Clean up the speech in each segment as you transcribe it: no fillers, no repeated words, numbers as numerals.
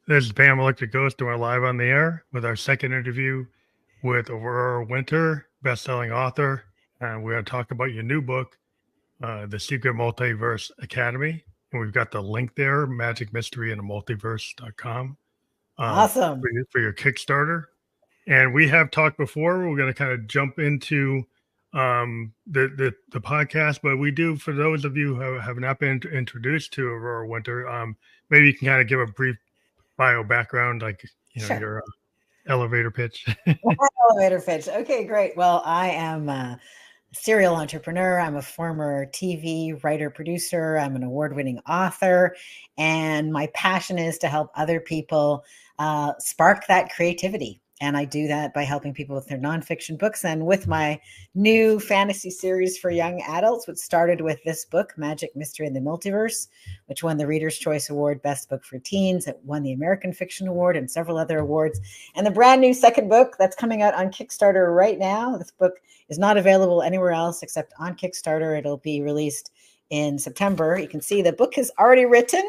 This is Pam Electric Ghost, and we're live on the air with our second interview with Aurora Winter, best-selling author. And we're going to talk about your new book, The Secret Multiverse Academy. And we've got the link there, Magic Mystery and the Multiverse.com, Awesome. for your Kickstarter. And we have talked before. We're going to kind of jump into the podcast, but we do, for those of you who have not been introduced to Aurora Winter, maybe you can kind of give a brief bio background, like Sure. your elevator pitch. Elevator pitch. Okay, great. Well, I am a serial entrepreneur. I'm a former TV writer producer. I'm an award-winning author, and my passion is to help other people spark that creativity. And I do that by helping people with their nonfiction books and with my new fantasy series for young adults, which started with this book, Magic, Mystery, and the Multiverse, which won the Reader's Choice Award, Best Book for Teens. It won the American Fiction Award and several other awards. And the brand new second book that's coming out on Kickstarter right now. This book is not available anywhere else except on Kickstarter. It'll be released in September. You can see the book is already written,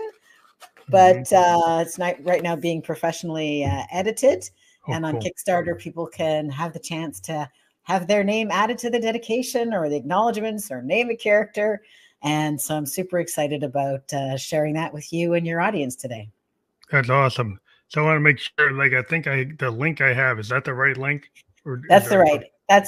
but it's not right now being professionally edited. And on Kickstarter, people can have the chance to have their name added to the dedication or the acknowledgements or name a character. And so I'm super excited about sharing that with you and your audience today. That's awesome. So I want to make sure, like, I think the link I have, is that the right link? That's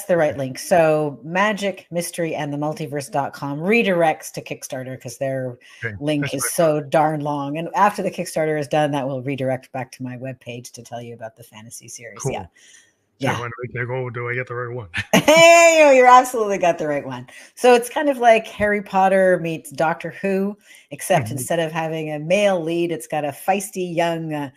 the right link. So Magic, Mystery, and the Multiverse.com redirects to Kickstarter because their link is so darn long. And after the Kickstarter is done, that will redirect back to my webpage to tell you about the fantasy series. Cool. Yeah. So I want to make that go, do I get the right one? Hey, you're absolutely got the right one. So it's kind of like Harry Potter meets Doctor Who, except instead of having a male lead, it's got a feisty young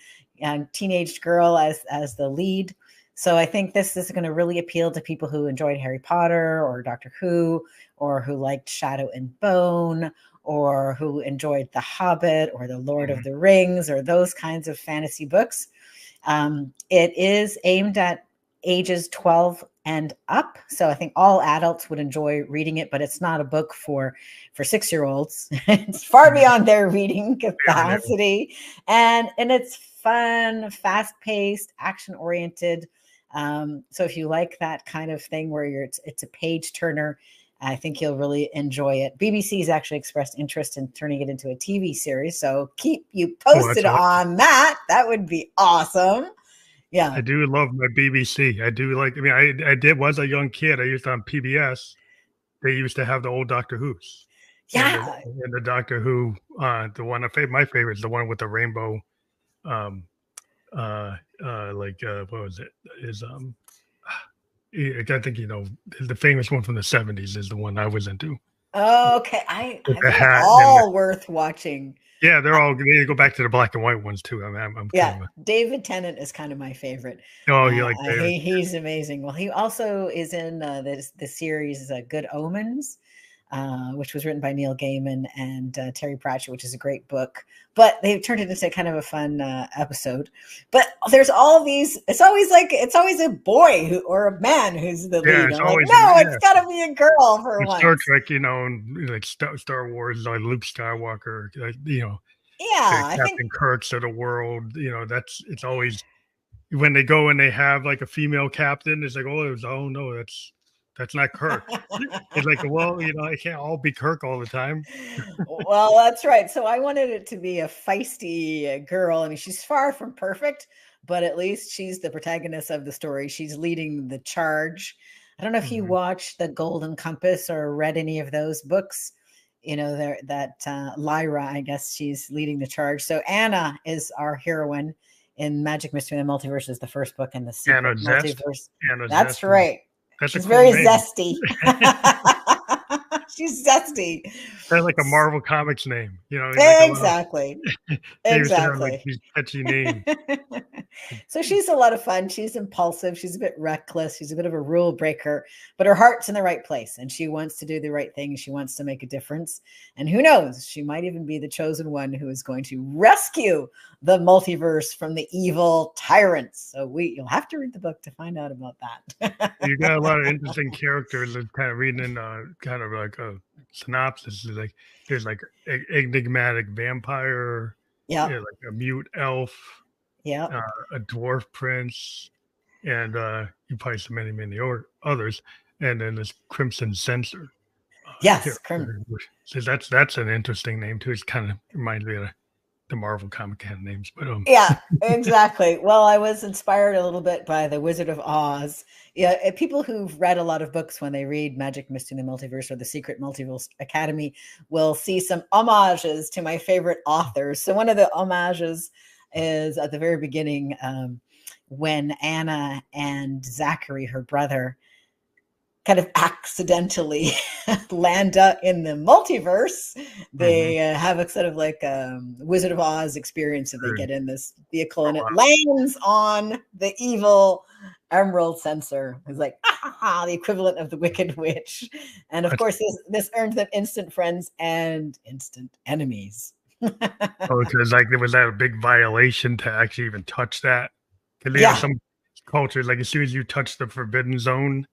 teenage girl as the lead. So I think this is going to really appeal to people who enjoyed Harry Potter or Doctor Who, or who liked Shadow and Bone, or who enjoyed The Hobbit or The Lord of the Rings, or those kinds of fantasy books. It is aimed at ages 12 and up. So I think all adults would enjoy reading it, but it's not a book for 6-year-olds. It's far beyond their reading capacity. And it's fun, fast-paced, action-oriented. So if you like that kind of thing where it's a page turner, I think you'll really enjoy it. BBC's actually expressed interest in turning it into a TV series. So keep you posted on that. That would be awesome. Yeah. I do love my BBC. I do like, I did, was a young kid, I used to on PBS, they used to have the old Doctor Who's. Yeah. And the Doctor Who, the one, my favorite is the one with the rainbow, what was it? Is, I think, the famous one from the 70s is the one I was into. Okay. I think all worth watching. Yeah, they go back to the black and white ones too. David Tennant is kind of my favorite. Oh, you like David? He's amazing. Well, he also is in the series Good Omens, which was written by Neil Gaiman and Terry Pratchett, which is a great book. But they've turned it into kind of a fun episode. But there's all these. It's always a boy or a man who's the lead. It's got to be a girl for once. Star Trek, like Star Wars, like Luke Skywalker, Captain Kirk's of the world. It's always when they go and they have like a female captain. It's like, oh no, that's not Kirk. It's like, well, it can't all be Kirk all the time. Well, that's right. So I wanted it to be a feisty girl. I mean, she's far from perfect, but at least she's the protagonist of the story. She's leading the charge. I don't know if you watched The Golden Compass or read any of those books. Lyra, I guess she's leading the charge. So Anna is our heroine in Magic, Mystery, and the Multiverse is the first book in the Secret Multiverse. That's right. She's very zesty. She's zesty. That's like a Marvel Comics name, Exactly. Exactly. Like these catchy names. So she's a lot of fun. She's impulsive. She's a bit reckless. She's a bit of a rule breaker, but her heart's in the right place and she wants to do the right thing. She wants to make a difference. And who knows, she might even be the chosen one who is going to rescue the multiverse from the evil tyrants. So you'll have to read the book to find out about that. You got a lot of interesting characters that kind of reading kind of like a synopsis. Like there's like enigmatic vampire, like a mute elf. Yeah. A dwarf prince, and you probably some many others, and then this Crimson Censor. Yes, So that's an interesting name too. It's kind of reminds me of the Marvel comic kind of names, but yeah, exactly. Well, I was inspired a little bit by the Wizard of Oz. Yeah, people who've read a lot of books when they read Magic Mystery in the Multiverse or the Secret Multiverse Academy will see some homages to my favorite authors. So one of the homages is at the very beginning, when Anna and Zachary, her brother, kind of accidentally land in the multiverse. They have a sort of like Wizard of Oz experience, and they get in this vehicle, and it lands on the evil Emerald Censor, who's like the equivalent of the Wicked Witch. And of course, this earns them instant friends and instant enemies. Because like there was that a big violation to actually even touch that. Because you know, some cultures, like as soon as you touch the forbidden zone,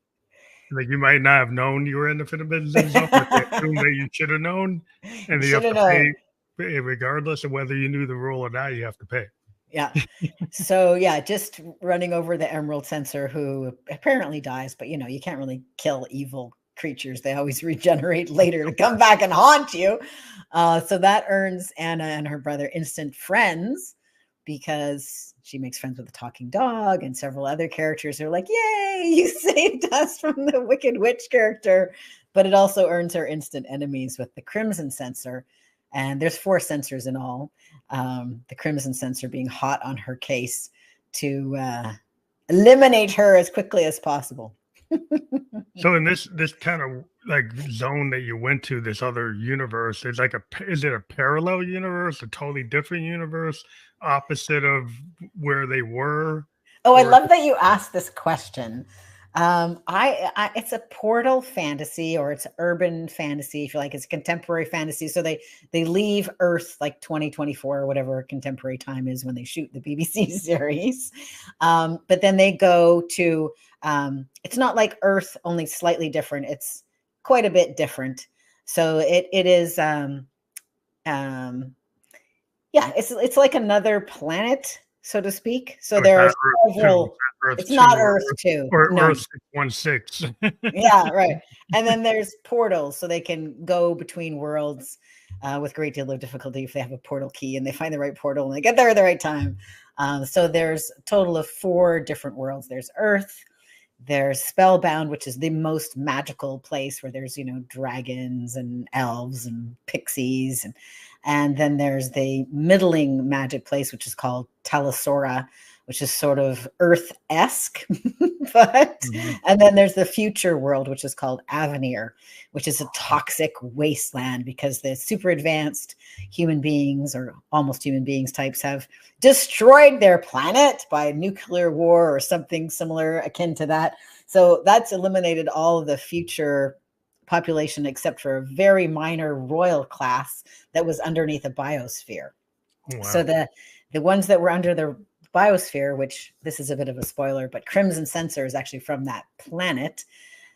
like you might not have known you were in the forbidden zone, but they assume that you should have known, and then you have to pay regardless of whether you knew the rule or not. You have to pay. Yeah. So yeah, just running over the Emerald Censor, who apparently dies, but you know, you can't really kill evil creatures. They always regenerate later to come back and haunt you. So that earns Anna and her brother instant friends, because she makes friends with the talking dog and several other characters who are like, yay, you saved us from the Wicked Witch character. But it also earns her instant enemies with the Crimson Censor. And there's 4 censors in all. The Crimson Censor being hot on her case to eliminate her as quickly as possible. So in this kind of like zone that you went to, this other universe, is it a parallel universe, a totally different universe, opposite of where they were? Oh, I love that you asked this question. It's a portal fantasy, or it's urban fantasy, if you like. It's contemporary fantasy. So they leave Earth like 2024 or whatever contemporary time is when they shoot the BBC series. But then they go to, it's not like Earth, only slightly different. It's quite a bit different. So it is, it's like another planet, so to speak. So there are several. It's not Earth 2. Or no. Earth 616. Yeah, right. And then there's portals, so they can go between worlds with a great deal of difficulty if they have a portal key and they find the right portal and they get there at the right time. So there's a total of 4 different worlds. There's Earth. There's Spellbound, which is the most magical place, where there's, you know, dragons and elves and pixies. And then there's the middling magic place, which is called Telesora, which is sort of Earth-esque. And then there's the future world, which is called Avenir, which is a toxic wasteland, because the super advanced human beings, or almost human beings types, have destroyed their planet by nuclear war or something similar akin to that. So that's eliminated all of the future population except for a very minor royal class that was underneath a biosphere. Wow. So the ones that were under the biosphere, which this is a bit of a spoiler, but Crimson Censor is actually from that planet.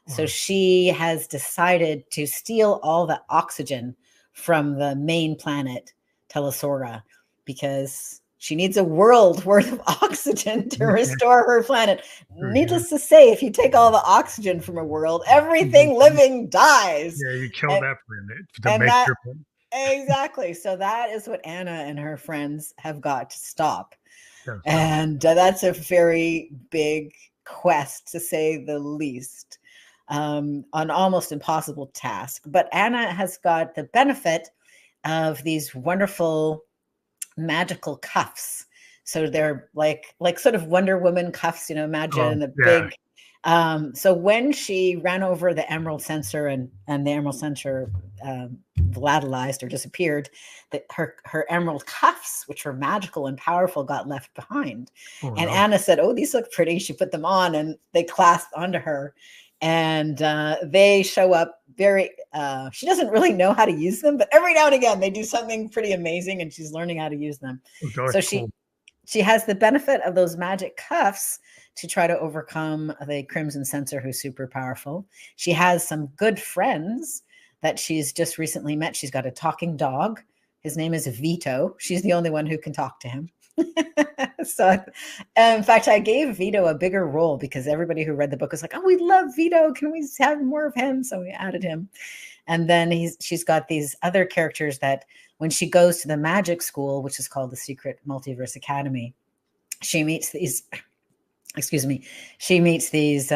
So she has decided to steal all the oxygen from the main planet, Telesora, because she needs a world worth of oxygen to restore her planet. Needless to say, if you take all the oxygen from a world, everything living dies. Yeah, you kill that planet to make your planet. Exactly. So that is what Anna and her friends have got to stop. And that's a very big quest, to say the least, an almost impossible task. But Anna has got the benefit of these wonderful magical cuffs. So they're like sort of Wonder Woman cuffs, you know, imagine big. So when she ran over the Emerald Censor and the Emerald Censor volatilized or disappeared, that her emerald cuffs, which were magical and powerful, got left behind. And Anna said, "Oh, these look pretty." She put them on and they clasped onto her, and they show up very, she doesn't really know how to use them, but every now and again they do something pretty amazing and she's learning how to use them. So she has the benefit of those magic cuffs to try to overcome the Crimson Censor, who's super powerful. She has some good friends that she's just recently met. She's got a talking dog. His name is Vito. She's the only one who can talk to him. So, in fact, I gave Vito a bigger role because everybody who read the book was like, "Oh, we love Vito. Can we have more of him?" So we added him. And then she's got these other characters that when she goes to the magic school, which is called the Secret Multiverse Academy, she meets these, she meets these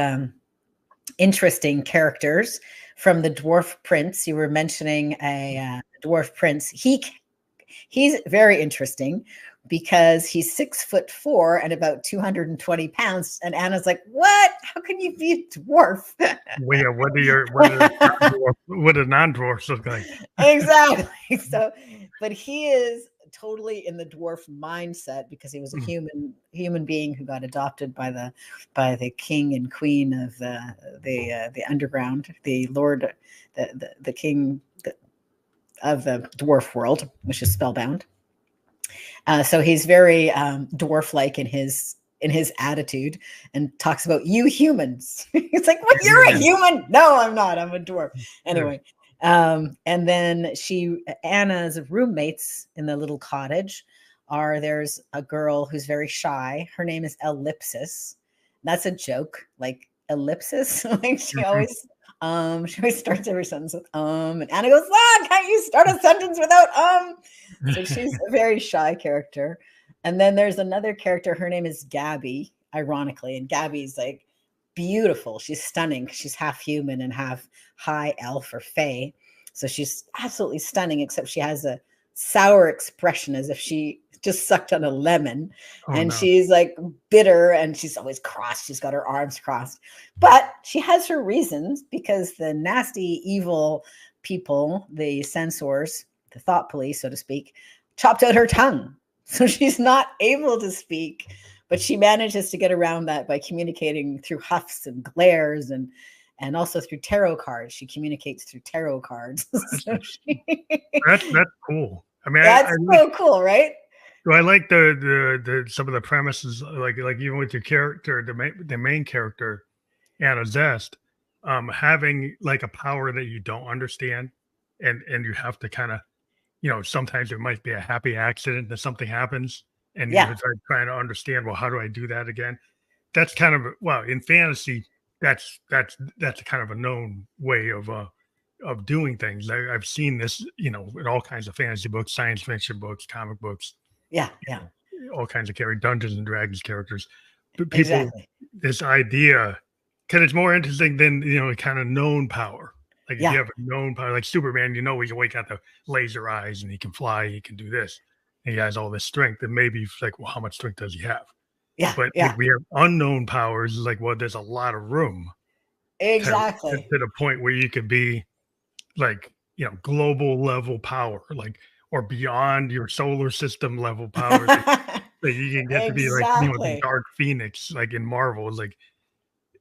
interesting characters from the Dwarf Prince. You were mentioning a Dwarf Prince. He's very interesting because he's 6'4" and about 220 pounds. And Anna's like, "What? How can you be a dwarf?" Well, yeah, what do non-dwarfs look like? Exactly. So, but he is totally in the dwarf mindset because he was a human being who got adopted by the king and queen of the underground, the lord, the king of the dwarf world, which is spellbound. So he's very dwarf-like in his attitude, and talks about you humans. It's like, "Well, you're a human." "No, I'm not. I'm a dwarf." Anyway, and then Anna's roommates in the little cottage there's a girl who's very shy. Her name is Ellipsis. That's a joke, like ellipsis. Like she always starts every sentence with and Anna goes, "Can't you start a sentence without So she's a very shy character. And then there's another character. Her name is Gabby, ironically. And Gabby's like beautiful. She's stunning. She's half human and half high elf or fae. So she's absolutely stunning, except she has a sour expression as if she just sucked on a lemon. She's like bitter, and she's always crossed. She's got her arms crossed. But she has her reasons, because the nasty, evil people, the censors, the thought police, so to speak, chopped out her tongue. So she's not able to speak, but she manages to get around that by communicating through huffs and glares, and also through tarot cards. She communicates through tarot cards. That's cool. I mean, that's so cool, right? So I like the some of the premises, like even with your character, the main character, Anna Zest, having like a power that you don't understand, and you have to kind of, sometimes it might be a happy accident that something happens, and you're trying to understand, well, how do I do that again? That's kind of, well, in fantasy, that's kind of a known way of doing things. I've seen this, in all kinds of fantasy books, science fiction books, comic books. Yeah. All kinds of Dungeons and Dragons characters. But people, this idea, because it's more interesting than, kind of known power. Like if you have a known power, like Superman, he can wake out the laser eyes and he can fly, he can do this. And he has all this strength. And maybe it's like, well, how much strength does he have? Yeah. But if we have unknown powers, like, well, there's a lot of room. Exactly. To the point where you could be like, global level power, like, or beyond your solar system level power. That you can get to be like, the Dark Phoenix, like in Marvel, like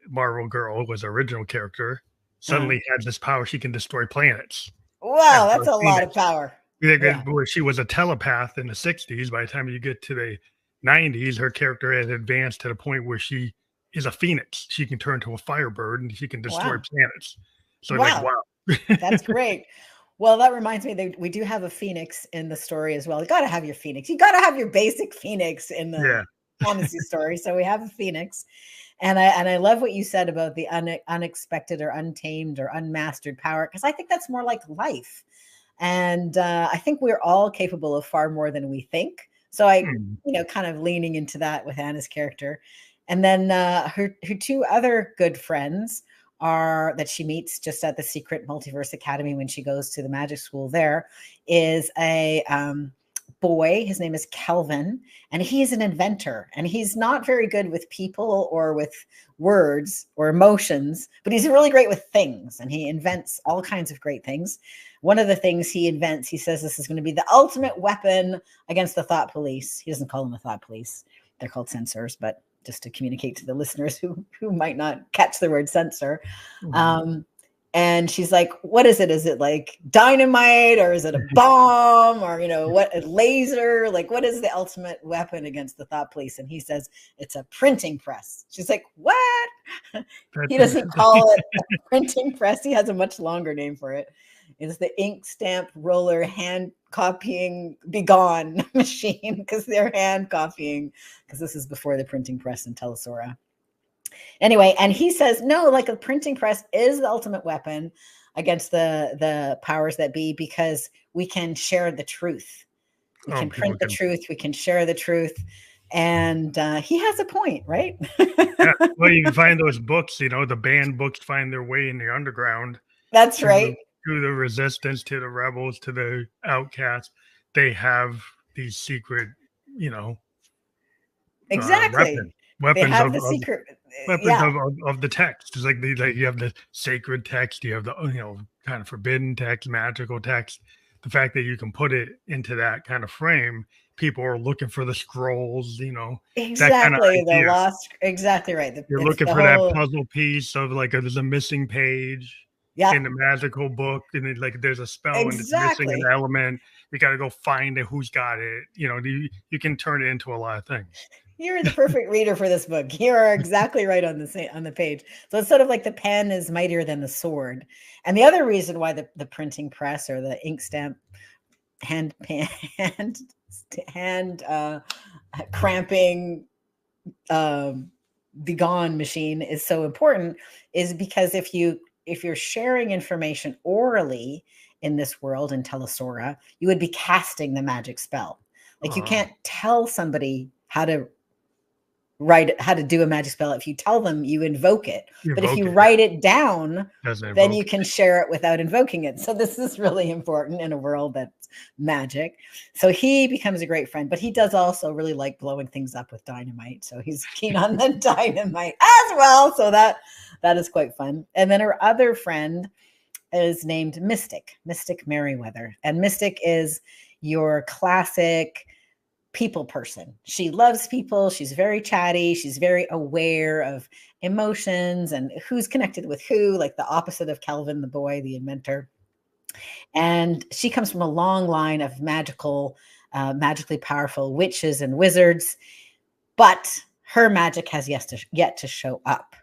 Marvel Girl was original character, suddenly has this power. She can destroy planets. Wow, that's a lot of power. She was a telepath in the 60s. By the time you get to the 90s, her character had advanced to the point where she is a phoenix. She can turn to a firebird and she can destroy planets. So like, wow. That's great. Well, that reminds me that we do have a phoenix in the story as well. You got to have your phoenix. You got to have your basic phoenix in the fantasy story. So we have a phoenix. And I love what you said about the unexpected or untamed or unmastered power, because I think that's more like life. And I think we're all capable of far more than we think. So kind of leaning into that with Anna's character. And then her two other good friends that she meets just at the Secret Multiverse Academy when she goes to the magic school there is a boy. His name is Kelvin, and he's an inventor, and he's not very good with people or with words or emotions, but he's really great with things, and he invents all kinds of great things. One of the things he invents, he says this is going to be the ultimate weapon against the thought police. He doesn't call them the thought police. They're called censors, but just to communicate to the listeners who might not catch the word censor. And she's like, what is it? Is it like dynamite, or is it a bomb, or, what, a laser? Like, what is the ultimate weapon against the thought police? And he says, it's a printing press. She's like, what? He doesn't call it a printing press. He has a much longer name for it. is the ink stamp roller hand copying begone machine, because they're hand copying, because this is before the printing press in Telesora. Anyway, and he says, no, like a printing press is the ultimate weapon against the powers that be, because we can share the truth. We can print the truth. We can share the truth. And he has a point, right? Yeah. Well, you can find those books, the banned books find their way in the underground. That's right. To the resistance, to the rebels, to the outcasts. They have these secret, exactly. Weapons they have of, the secret. weapons of the text. It's like you have the sacred text, you have the kind of forbidden text, magical text. The fact that you can put it into that kind of frame, people are looking for the scrolls, exactly, that kind of the lost. Exactly right. You're looking for that puzzle piece of like there's a missing page in the magical book, and then like there's a spell and it's missing an element. You got to go find it. Who's got it? You can turn it into a lot of things. You're the perfect reader for this book. You are exactly right on the page. So it's sort of like the pen is mightier than the sword. And the other reason why the printing press or the ink stamp hand cramping begone machine is so important is because if you're sharing information orally in this world in Telesora, you would be casting the magic spell. Like you can't tell somebody how to do a magic spell. If you tell them, you invoke it. But if you write it down, then you can share it without invoking it. So this is really important in a world that's magic. So he becomes a great friend, but he does also really like blowing things up with dynamite. So he's keen on the dynamite as well. So that is quite fun. And then her other friend is named Mystic Merriweather. And Mystic is your classic people person. She loves people. She's very chatty. She's very aware of emotions and who's connected with who, like the opposite of Kelvin, the boy, the inventor. And she comes from a long line of magically powerful witches and wizards, but her magic has yet to show up.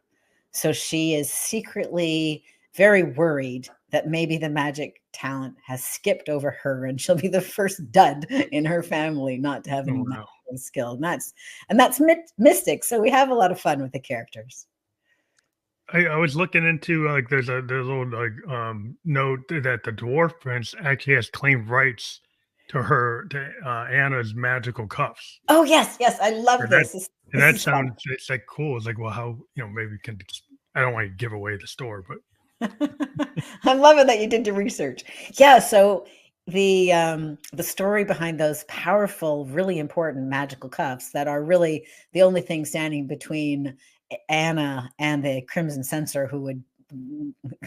So she is secretly very worried that maybe the magic talent has skipped over her and she'll be the first dud in her family not to have any magical skill. And that's Mystic. So we have a lot of fun with the characters. I was looking into like there's a little note that the dwarf prince actually has claimed rights to Anna's magical cuffs. Oh yes, I love this. And that sounds it's like cool. It's like, well, how maybe we can. I don't want to give away the store, but I'm loving that you did the research. Yeah, so the story behind those powerful, really important magical cuffs that are really the only thing standing between Anna and the Crimson Censor who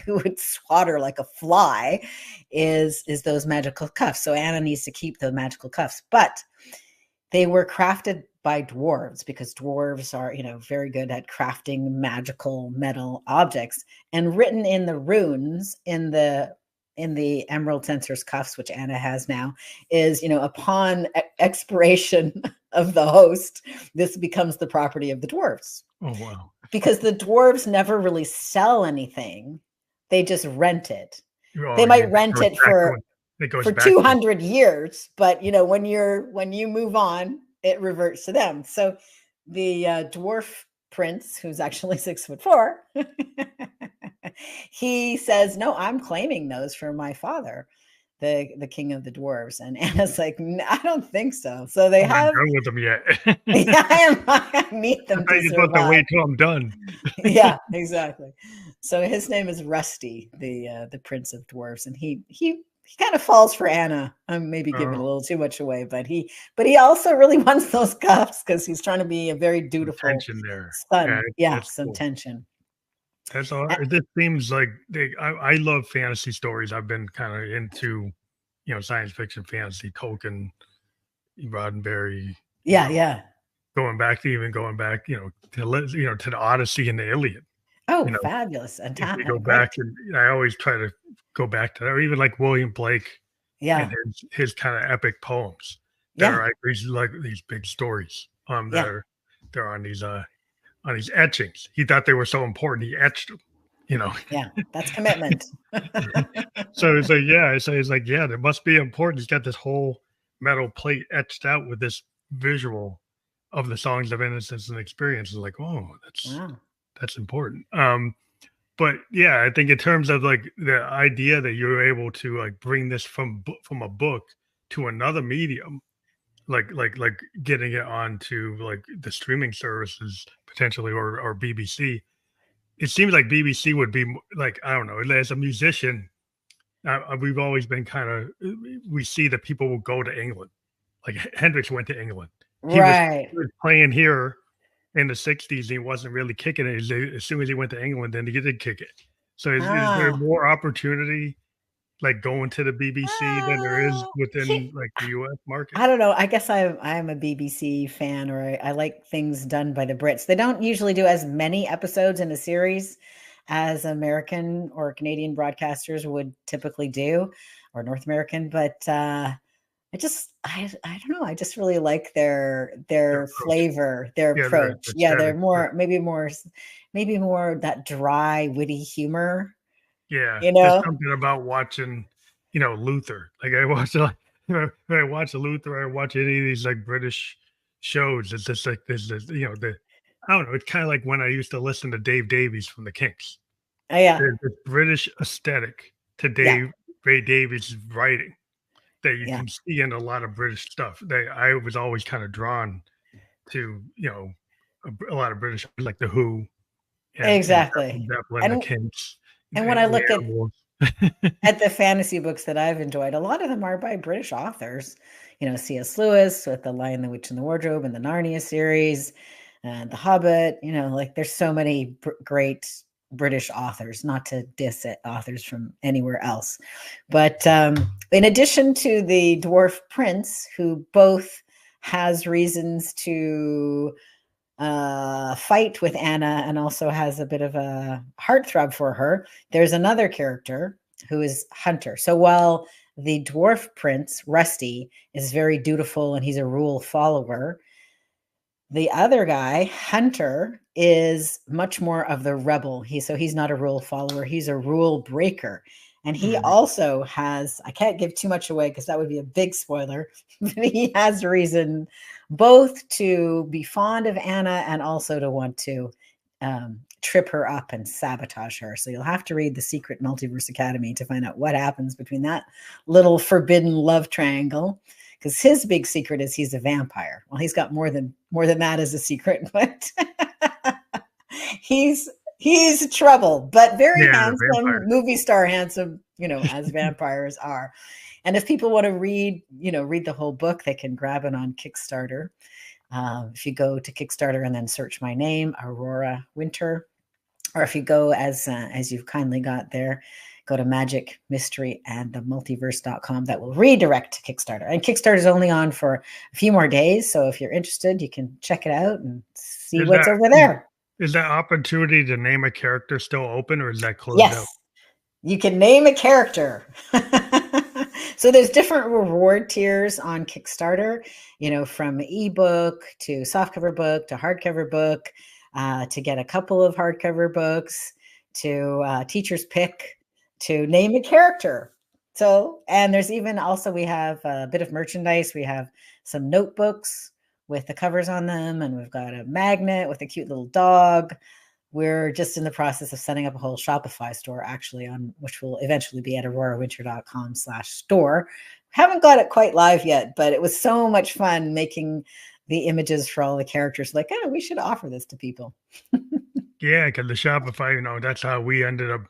would swat her like a fly is those magical cuffs. So Anna needs to keep the magical cuffs, but they were crafted by dwarves because dwarves are, very good at crafting magical metal objects, and written in the runes in the Emerald Censor's cuffs, which Anna has now, is, upon expiration of the host, this becomes the property of the dwarves. Oh, wow. Because the dwarves never really sell anything. They just rent it. They might rent it for 200 years, but when you move on, it reverts to them. So the dwarf prince, who's actually 6'4", he says, "No, I'm claiming those for my father, the king of the dwarves." And Anna's like, "I don't think so." So they have done with them yet. I need them to survive. Supposed to wait till I'm done. Yeah, exactly. So his name is Rusty, the prince of dwarves, and he kind of falls for Anna. I'm maybe giving a little too much away, but he also really wants those cuffs because he's trying to be a very dutiful son. Yeah, some cool tension. That's all. This seems like I love fantasy stories. I've been kind of into, science fiction, fantasy, Tolkien, Roddenberry. Yeah. Going back, to to the Odyssey and the Iliad. Oh, fabulous! And go back, and I always try to go back to that, or even like William Blake, and his kind of epic poems. That are these big stories. They're on these etchings. He thought they were so important. He etched them. you know. Yeah, that's commitment. So it's like, yeah, it's like, yeah, there must be important. He's got this whole metal plate etched out with this visual of the songs of innocence and experience. It's like, oh, Wow. that's important. But yeah, I think in terms of like the idea that you're able to like bring this from a book to another medium, like getting it onto like the streaming services potentially, or BBC. It seems like BBC would be like, I don't know, as a musician, we've always been kind of, we see that people will go to England. Like Hendrix went to England. Right. He was playing here in the 60s. He wasn't really kicking it. As soon as he went to England, then he did kick it. So is there more opportunity like going to the BBC than there is within like the US market? I don't know. I guess I'm a BBC fan, or I like things done by the Brits. They don't usually do as many episodes in a series as American or Canadian broadcasters would typically do, or North American. But I don't know. I just really like their flavor, their approach. Yeah, they're maybe more that dry, witty humor. Yeah, there's something about watching, Luther. Like I watch, when I watch Luther, I watch any of these like British shows. It's just like this, I don't know. It's kind of like when I used to listen to Dave Davies from the Kinks. Oh, yeah, there's this British aesthetic to Ray Davies' writing that you can see in a lot of British stuff. I was always kind of drawn to, a lot of British, like the Who, exactly, and the Kinks. And when I look at the fantasy books that I've enjoyed, a lot of them are by British authors. C.S. Lewis with The Lion, the Witch, and the Wardrobe, and the Narnia series, and The Hobbit. Like there's so many great British authors, not to diss authors from anywhere else. But in addition to the Dwarf Prince, who both has reasons to fight with Anna and also has a bit of a heartthrob for her, there's another character who is Hunter. So while the Dwarf Prince, Rusty, is very dutiful and he's a rule follower, the other guy, Hunter, is much more of the rebel. He's not a rule follower, he's a rule breaker. And he also has, I can't give too much away because that would be a big spoiler, but he has reason both to be fond of Anna and also to want to trip her up and sabotage her. So you'll have to read The Secret Multiverse Academy to find out what happens between that little forbidden love triangle, because his big secret is he's a vampire. Well, he's got more than that as a secret, but he's trouble, but very handsome, movie star handsome, as vampires are. And if people want to read the whole book, they can grab it on Kickstarter. If you go to Kickstarter and then search my name, Aurora Winter, or if you go as you've kindly got there, go to Magic, Mystery, and the Multiverse.com. That will redirect to Kickstarter. And Kickstarter is only on for a few more days. So if you're interested, you can check it out and see what's over there. Is that opportunity to name a character still open, or is that closed out? Yes, you can name a character. So there's different reward tiers on Kickstarter, from ebook to softcover book to hardcover book, to get a couple of hardcover books, to teacher's pick, to name a character. So, and there's even also, we have a bit of merchandise. We have some notebooks with the covers on them, and we've got a magnet with a cute little dog. We're just in the process of setting up a whole Shopify store, actually, which will eventually be at aurorawinter.com/store. Haven't got it quite live yet, but it was so much fun making the images for all the characters. Like, we should offer this to people. Yeah, because the Shopify, that's how we ended up,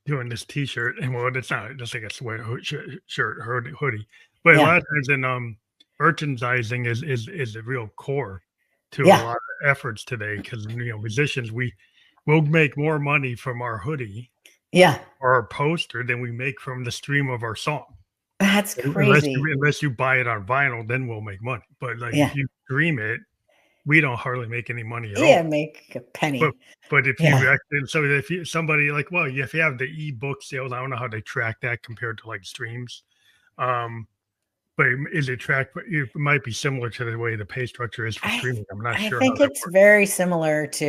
doing this T-shirt. And well, it's not just like a sweater, shirt, hoodie, but a lot of times in merchandising is the real core to a lot of efforts today, because musicians, we'll make more money from our hoodie or our poster than we make from the stream of our song. That's crazy. Unless you buy it on vinyl, then we'll make money. But if you stream it, we don't hardly make any money at all. Yeah, make a penny. But if you actually, so if somebody if you have the ebook sales, I don't know how they track that compared to like streams. But is it tracked? It might be similar to the way the pay structure is for streaming. I'm not I sure how think that it's works. very similar to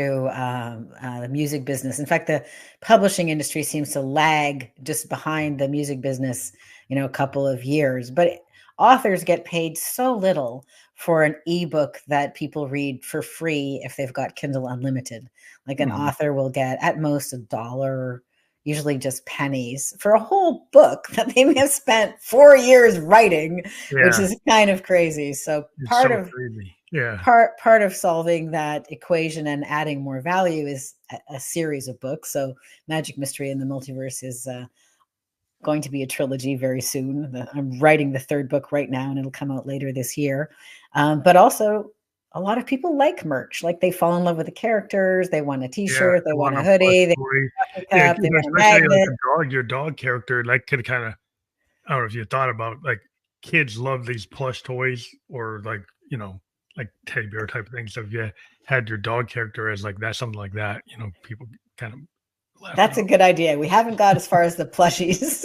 the music business. In fact, the publishing industry seems to lag just behind the music business, a couple of years. But authors get paid so little for an ebook that people read for free if they've got Kindle Unlimited. Like an author will get at most $1, usually just pennies, for a whole book that they may have spent 4 years writing, which is kind of crazy. So it's so crazy. Yeah. Part of solving that equation and adding more value is a series of books. So Magic Mystery and the Multiverse is going to be a trilogy very soon. I'm writing the 3rd book right now, and it'll come out later this year. But also, a lot of people like merch. Like they fall in love with the characters. They want a T-shirt. They want a hoodie. They want a cap. They want a especially magnet. like your dog character. Like could kind of, I don't know if you thought about like kids love these plush toys or like like teddy bear type of things. So if you had your dog character as like that, something like that, people kind of. That's a good idea. We haven't got as far as the plushies,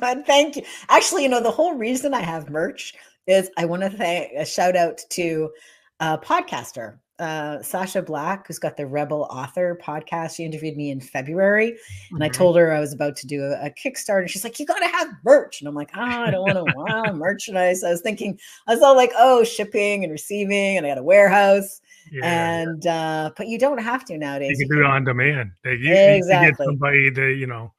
but thank you. Actually, the whole reason I have merch is I want to thank a shout out to a podcaster, Sasha Black, who's got the Rebel Author podcast. She interviewed me in February, and I told her I was about to do a Kickstarter. She's like, "You got to have merch," and I'm like, "I don't want to merchandise." I was all like, "Oh, shipping and receiving, and I got a warehouse." But you don't have to nowadays. You can do it on demand. Exactly. You get somebody that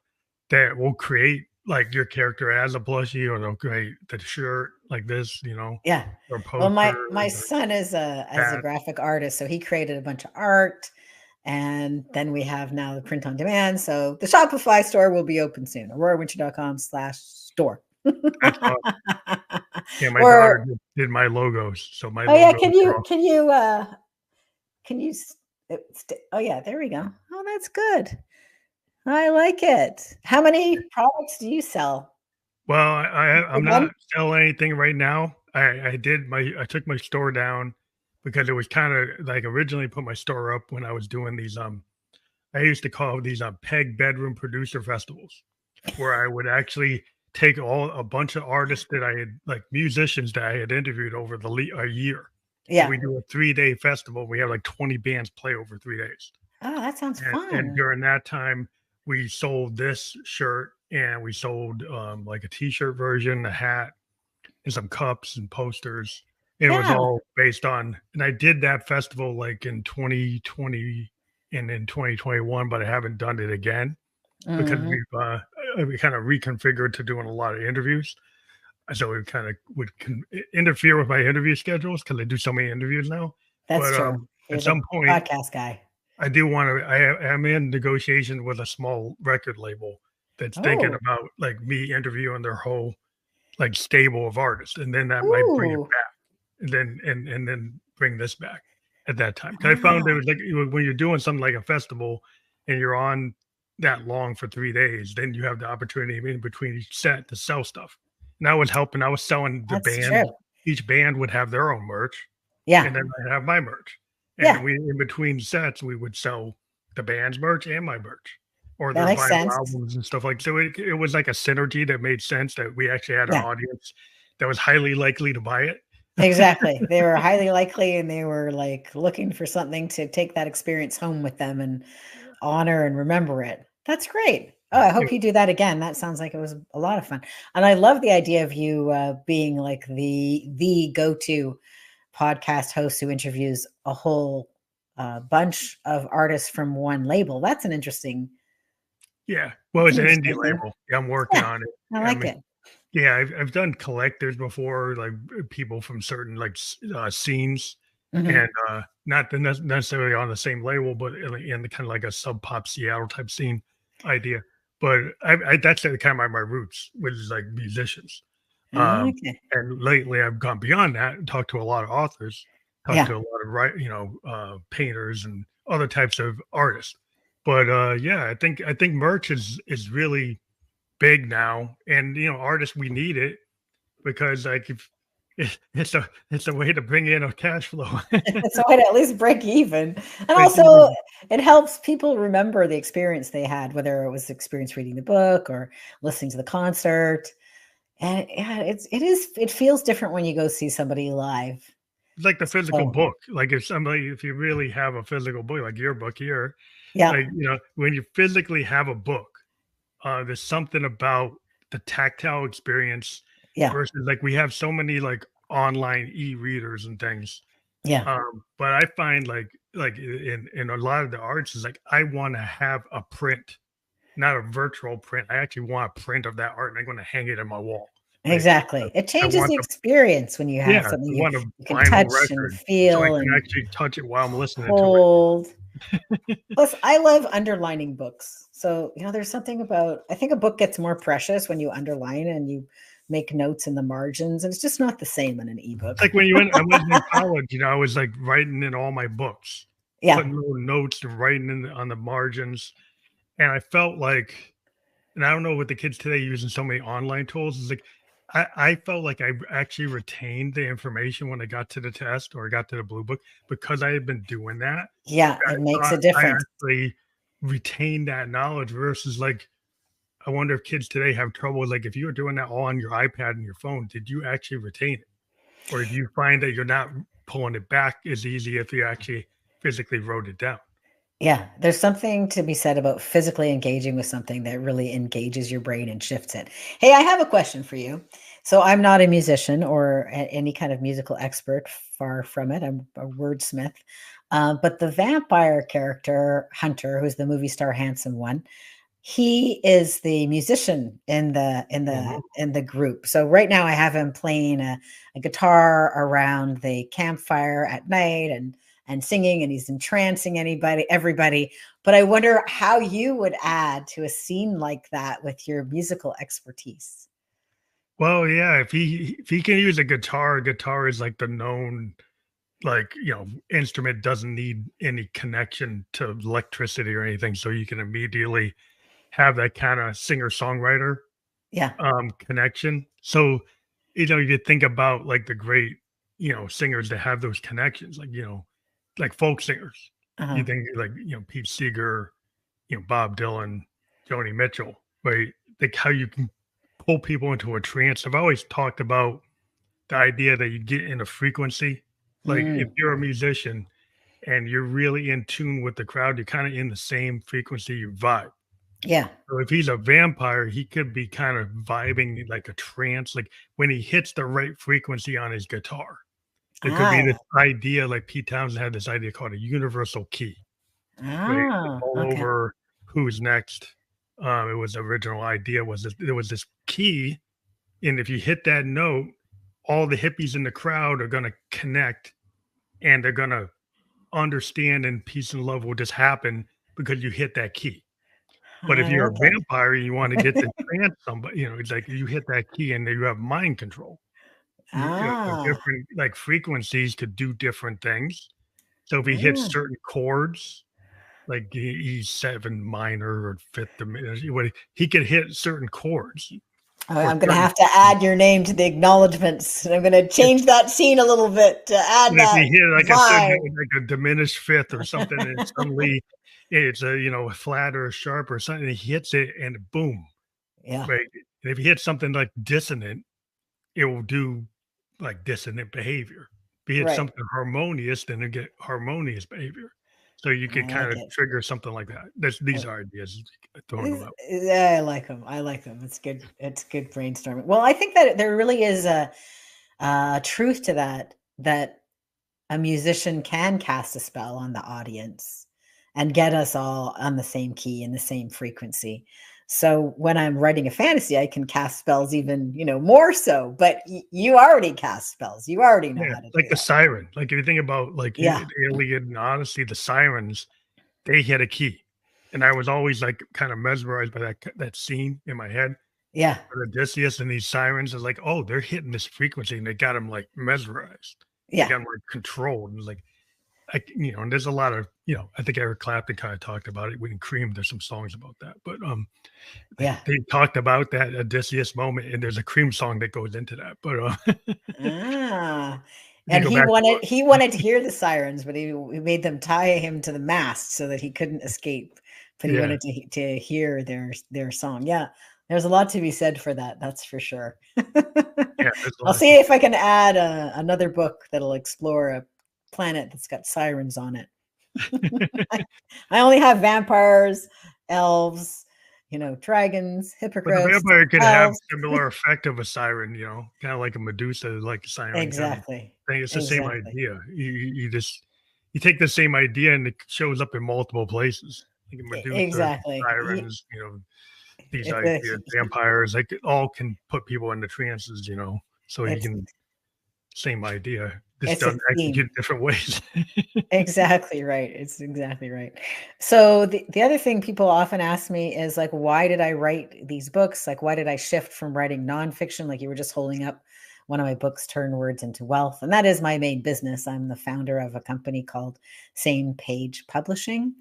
that will create like your character as a plushie, or they'll create the shirt like this, Yeah. or Well, poster. my son is a graphic artist, so he created a bunch of art, and then we have now the print on demand. So the Shopify store will be open soon. AuroraWinter.com/store. That's awesome. Yeah, my daughter did my logos. So my logos. Yeah, can you oh yeah, there we go. Oh, that's good. I like it. How many products do you sell? Well, I'm not selling anything right now. I took my store down because it was kind of like originally put my store up when I was doing these I used to call these peg bedroom producer festivals, where I would actually take a bunch of artists that I had, like musicians that I had interviewed over a year. Yeah. So we do a 3-day festival. We have like 20 bands play over 3 days. Oh, that sounds fun. And during that time, we sold this shirt, and we sold like a T-shirt version, a hat, and some cups and posters. And it was all based on, and I did that festival like in 2020 and in 2021, but I haven't done it again because we kind of reconfigured to doing a lot of interviews. So it kind of would interfere with my interview schedules because I do so many interviews now. That's true. At some point, podcast guy. I do want to. I am in negotiation with a small record label that's thinking about like me interviewing their whole like stable of artists, and then that might bring it back, and then bring this back at that time. Because I found it was like when you're doing something like a festival and you're on that long for 3 days, then you have the opportunity in between each set to sell stuff. And I was helping. I was selling the band. True. Each band would have their own merch. Yeah. And then I have my merch. And we, in between sets, we would sell the band's merch and my merch, or their vinyl albums and stuff like. So it was like a synergy that made sense, that we actually had an audience that was highly likely to buy it. Exactly. They were highly likely, and they were like looking for something to take that experience home with them and honor and remember it. That's great. Oh, I hope you do that again. That sounds like it was a lot of fun. And I love the idea of you being like the go-to podcast host who interviews a whole bunch of artists from one label. That's an interesting. Yeah. Well, it's an indie label. Yeah, I'm working on it. I like it. Yeah. I've done collectors before, like people from certain like scenes, and not necessarily on the same label, but in the kind of like a sub pop Seattle type scene idea. But that's kind of my roots, which is like musicians. And lately I've gone beyond that and talked to a lot of authors, talked to a lot of painters and other types of artists. But I think merch is really big now, and artists, we need it, because like if it's a way to bring in a cash flow. It's a way to at least break even. And also it helps people remember the experience they had, whether it was experience reading the book or listening to the concert. And yeah, it feels different when you go see somebody live. It's like the physical book. Like if you really have a physical book, like your book here, like, when you physically have a book, there's something about the tactile experience versus like we have so many like online e-readers and things. But I find like in a lot of the arts is like I want to have a print, not a virtual print. I actually want a print of that art and I'm going to hang it on my wall. Exactly. It changes the experience when you have something you can touch and feel, so I can and actually touch it while I'm listening hold. To it. Plus, I love underlining books. So, there's something about, I think a book gets more precious when you underline and you make notes in the margins, and it's just not the same in an ebook. Like when I was in college, I was like writing in all my books, putting little notes and writing on the margins. And I felt like, and I don't know what the kids today using so many online tools is like, I felt like I actually retained the information when I got to the test or got to the blue book because I had been doing that. Yeah, it makes a difference. I actually retained that knowledge versus like, I wonder if kids today have trouble. Like if you were doing that all on your iPad and your phone, did you actually retain it? Or do you find that you're not pulling it back as easy if you actually physically wrote it down? Yeah, there's something to be said about physically engaging with something that really engages your brain and shifts it. Hey, I have a question for you. So I'm not a musician or any kind of musical expert, far from it. I'm a wordsmith. But the vampire character, Hunter, who's the movie star handsome one, he is the musician in the group. So right now I have him playing a guitar around the campfire at night and singing, and he's entrancing everybody. But I wonder how you would add to a scene like that with your musical expertise. Well, yeah, if he can use a guitar is like the known, like, instrument doesn't need any connection to electricity or anything. So you can immediately have that kind of singer-songwriter connection. So, you think about like the great, singers that have those connections, like, like folk singers. You think like, Pete Seeger, Bob Dylan, Joni Mitchell, right? Like how you can pull people into a trance. I've always talked about the idea that you get in a frequency. Like if you're a musician and you're really in tune with the crowd, you're kind of in the same frequency, you vibe. Yeah. So if he's a vampire, he could be kind of vibing like a trance, like when he hits the right frequency on his guitar. There could be this idea, like Pete Townsend had this idea called a universal key. Right? All over Who's Next. It was the original idea was that there was this key, and if you hit that note, all the hippies in the crowd are going to connect, and they're going to understand, and peace and love will just happen because you hit that key. But if you're a vampire and you want to get to trance somebody, it's like you hit that key and you have mind control. Different like frequencies could do different things. So if he hits certain chords, like E7 minor or fifth diminished, he could hit certain chords. I'm going to have to add your name to the acknowledgments. I'm going to change that scene a little bit to add that. If he hit like a diminished fifth or something, and suddenly it's a flat or a sharp or something, he hits it and boom. Yeah. Right. And if he hits something like dissonant, it will do like dissonant behavior. If he hits something harmonious, then it get harmonious behavior. So you could kind of trigger something like that. These are ideas. Throwing them out. Yeah, I like them. It's good. It's good brainstorming. Well, I think that there really is a truth to that a musician can cast a spell on the audience and get us all on the same key and the same frequency. So when I'm writing a fantasy, I can cast spells even, more so, but you already cast spells. You already know how to like the siren. Like if you think about like Iliad and Odyssey, the sirens, they hit a key. And I was always like kind of mesmerized by that scene in my head. Yeah. Odysseus and these sirens is like, oh, they're hitting this frequency and they got him like mesmerized. Yeah. They got him like controlled. And like, and there's a lot of, I think Eric Clapton kind of talked about it. In Cream, there's some songs about that. But they talked about that Odysseus moment, and there's a Cream song that goes into that. But and he wanted to hear the sirens, but he made them tie him to the mast so that he couldn't escape. But he wanted to hear their song. Yeah. There's a lot to be said for that. That's for sure. Yeah, there's a I'll lot see if I can add another book that'll explore a planet that's got sirens on it. I only have vampires, elves, dragons, But the hippogriffs, vampire could have elves. similar effect of a siren, kind of like a Medusa, like a siren kind of Exactly. thing. It's the same Exactly. idea. You just you take the same idea and it shows up in multiple places. Like a Medusa, Exactly. sirens, these It's a, ideas, vampires, like it all can put people into trances, so you it's can same idea, just it's a done theme. execute different ways. Exactly right. It's exactly right. So the other thing people often ask me is like, why did I write these books? Like, why did I shift from writing nonfiction? Like you were just holding up one of my books, Turn Words into Wealth. And that is my main business. I'm the founder of a company called Same Page Publishing.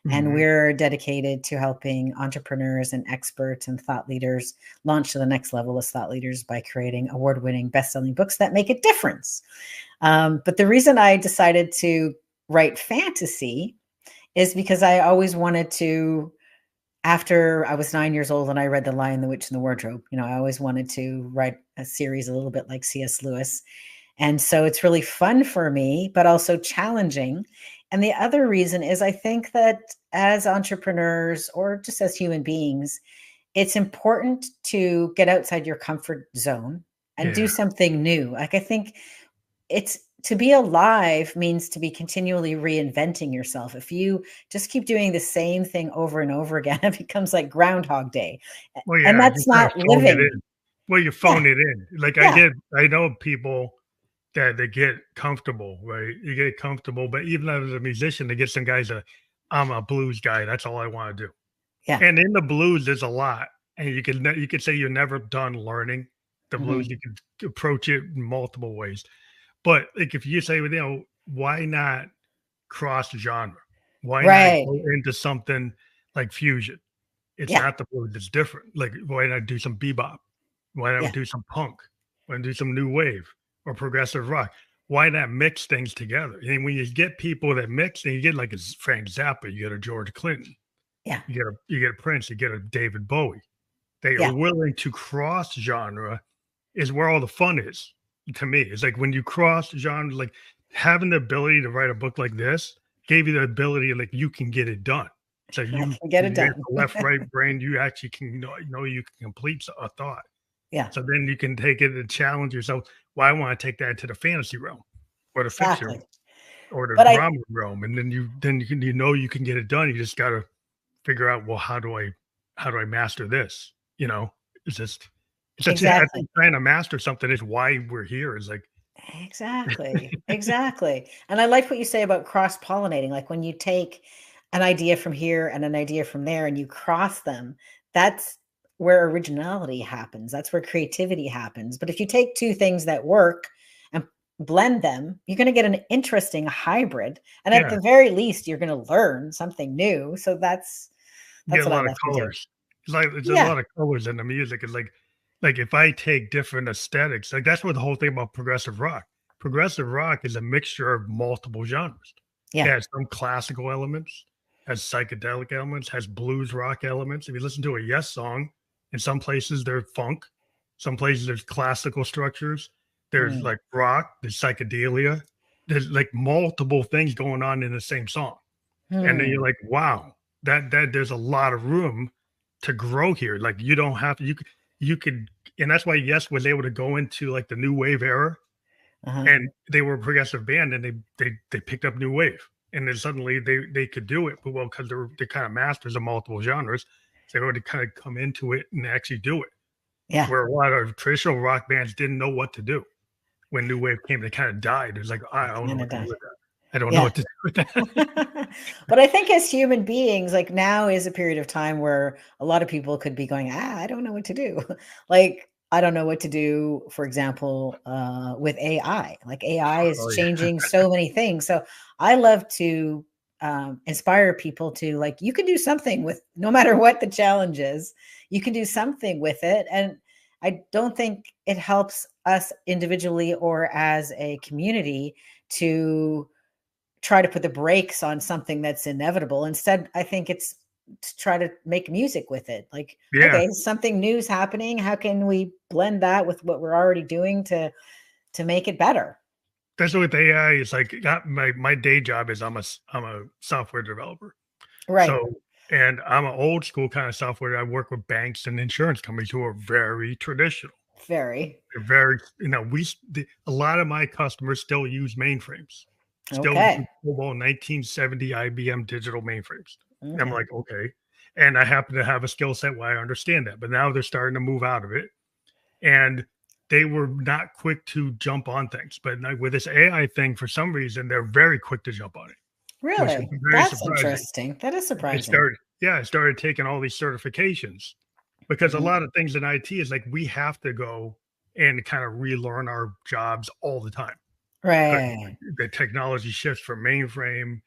And Mhm. we're dedicated to helping entrepreneurs and experts and thought leaders launch to the next level as thought leaders by creating award-winning best-selling books that make a difference. But the reason I decided to write fantasy is because I always wanted to, after I was 9 years old and I read The Lion, the Witch, and the Wardrobe, I always wanted to write a series a little bit like C.S. Lewis. And so it's really fun for me, but also challenging. And the other reason is I think that as entrepreneurs or just as human beings, it's important to get outside your comfort zone and do Yeah. something new. Like I think it's to be alive means to be continually reinventing yourself. If you just keep doing the same thing over and over again, it becomes like Groundhog Day. Well, And yeah, you that's kinda not phone it living. in. Well, you Yeah. phone it in. Like, Yeah. I know people that they get comfortable, right? You get comfortable, but even as a musician, they get some guys that, "I'm a blues guy, that's all I wanna do." Yeah. And in the blues, there's a lot, and you could say you're never done learning the blues, Mhm. you could approach it in multiple ways. But, like, if you say, why not cross genre? Why not Right. go into something like fusion? It's Yeah. not the blues, it's different. Like, why not do some bebop? Why not Yeah. do some punk? Why not do some new wave or progressive rock? Why not mix things together? And when you get people that mix, and you get like a Frank Zappa, you get a George Clinton, Yeah. you get a Prince, you get a David Bowie. They are Yeah. willing to cross genre is where all the fun is to me. It's like when you cross genre, like having the ability to write a book like this gave you the ability, like you can get it done. So I can get it you got done. the left, right brain, you actually can you can complete a thought. Yeah. So then you can take it and challenge yourself. Well, I want to take that to the fantasy realm or the fiction Exactly. or the But I drama realm. And then you can get it done. You just gotta figure out, well, how do I master this? It's just I exactly. think trying to master something is why we're here. Is like Exactly. Exactly. And I like what you say about cross-pollinating. Like when you take an idea from here and an idea from there and you cross them, that's where originality happens. That's where creativity happens. But if you take two things that work and blend them, you're going to get an interesting hybrid. And at yeah, the very least, you're going to learn something new. So get that's a what I lot of love to do. colors. It's like there's a Yeah. lot of colors in the music. It's like if I take different aesthetics, like that's what the whole thing about progressive rock. Progressive rock is a mixture of multiple genres. It Yeah. has some classical elements, has psychedelic elements, has blues rock elements. If you listen to a Yes song, in some places there's funk, some places there's classical structures, there's Mm. like rock, there's psychedelia, there's like multiple things going on in the same song. And then you're Hmm. like, wow, that there's a lot of room to grow here. Like you don't have you could, and that's why Yes was able to go into like the new wave era, Uh-huh. and they were a progressive band, and they picked up new wave, and then suddenly they could do it, but well, because they're kind of masters of multiple genres, so they already kind of come into it and actually do it. Yeah. Where a lot of traditional rock bands didn't know what to do when new wave came, they kind of died. It's like I don't know what to do Canada. with that. I don't know Yeah. what to do with that. But I think as human beings, like now is a period of time where a lot of people could be going, I don't know what to do. Like, I don't know what to do, for example, with AI. Like AI is Oh yeah, changing so many things. So I love to inspire people to like, you can do something with no matter what the challenge is, you can do something with it. And I don't think it helps us individually or as a community to try to put the brakes on something that's inevitable. Instead, I think it's try to make music with it. Like, okay, something new's happening. How can we blend that with what we're already doing to make it better? That's with AI. It's like my day job is I'm a software developer. Right. So, and I'm an old school kind of software. I work with banks and insurance companies who are very traditional. Very. They're very, a lot of my customers still use mainframes. Still Okay. use COBOL 1970 IBM digital mainframes. Okay. I'm like, okay. And I happen to have a skill set where I understand that. But now they're starting to move out of it. And they were not quick to jump on things. But with this AI thing, for some reason, they're very quick to jump on it. Really? That's interesting. That is surprising. I started taking all these certifications because a lot of things in IT is like we have to go and kind of relearn our jobs all the time. Right. The technology shifts from mainframe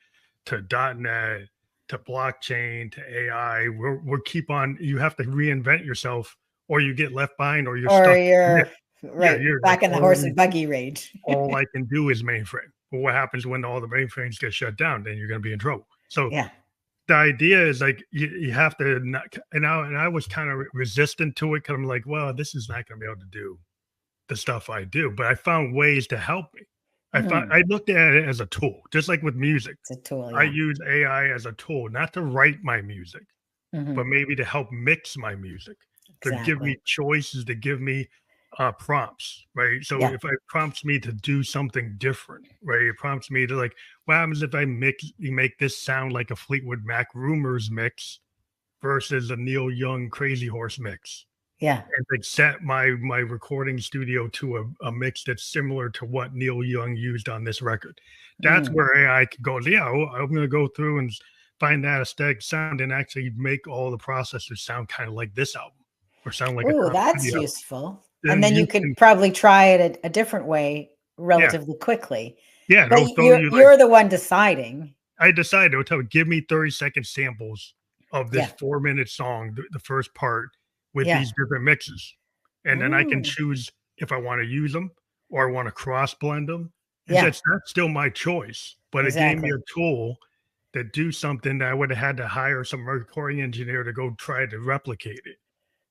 to .NET to blockchain to AI. We're keep on. You have to reinvent yourself, or you get left behind, or you're stuck. You're back in the horse and buggy rage. All I can do is mainframe. But what happens when all the mainframes get shut down? Then you're going to be in trouble. So the idea is like you have to not, and I was kind of resistant to it because I'm like, well, this is not going to be able to do the stuff I do. But I found ways to help me. I looked at it as a tool, just like with music. It's a tool. I use AI as a tool, not to write my music, but maybe to help mix my music, to give me choices, to give me prompts, right? So if it prompts me to do something different, right? It prompts me to like, what happens if you make this sound like a Fleetwood Mac Rumors mix versus a Neil Young Crazy Horse mix? Yeah. And like set my recording studio to a mix that's similar to what Neil Young used on this record. That's where AI could go, I'm going to go through and find that aesthetic sound and actually make all the processors sound kind of like this album or sound like that's video. Useful. And then you could probably try it a different way relatively quickly. Yeah. But you're the one deciding. I decided to tell give me 30-second samples of this 4-minute song, the first part, with these different mixes. And then I can choose if I want to use them or I want to cross blend them. That's still my choice, but it gave me a tool to do something that I would have had to hire some recording engineer to go try to replicate it.